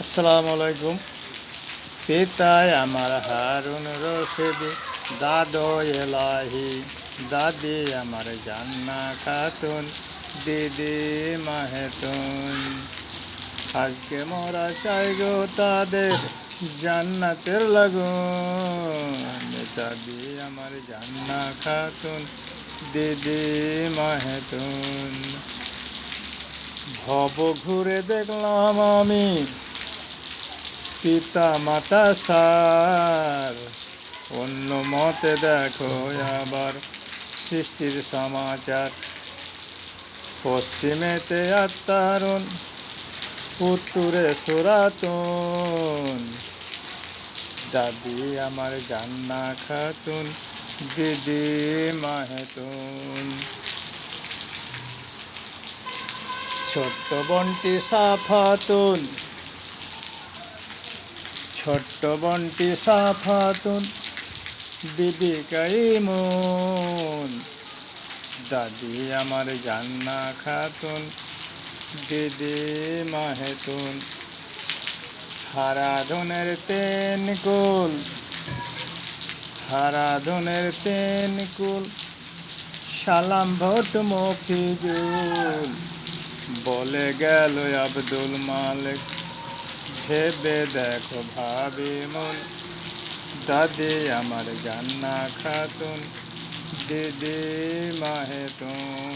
আসসালামু আলাইকুম। পিতায় আমার হারুন রশিদ, দাদো এলাহি, দাদি আমার জান্না খাতুন, দিদি মাহেতুন। আজকে মোরা চাই গো তাদের জান্নাতের লাগুন। দাদি আমার জান্না খাতুন, দিদি মাহেতুন। ভব ঘুরে দেখলাম আমি পিতা মাতা সার, অন্য মতে দেখো আবার সৃষ্টির সমাচার। পশ্চিমেতে আত্মারুণ, উত্তরে সুরাতুন, দাদি আমার জান্না খাতুন, দিদি মাহেতুন। ছোট্ট বন্টি সাফাতুন, ছোট্ট বন্টি সাফাতুন, দিদি কাইমুন, দাদি আমার জান্না খাতুন, দিদি মাহেতুন। হারাধনের তেন কুল, হারাধনের তেন কুল, সালাম ভোট মফিজুল, বলে গেল আব্দুল মালিক, ভেবে দেখো ভাবি মন, দাদি আমার জান্না খাতুন, দিদি মাহেতুন।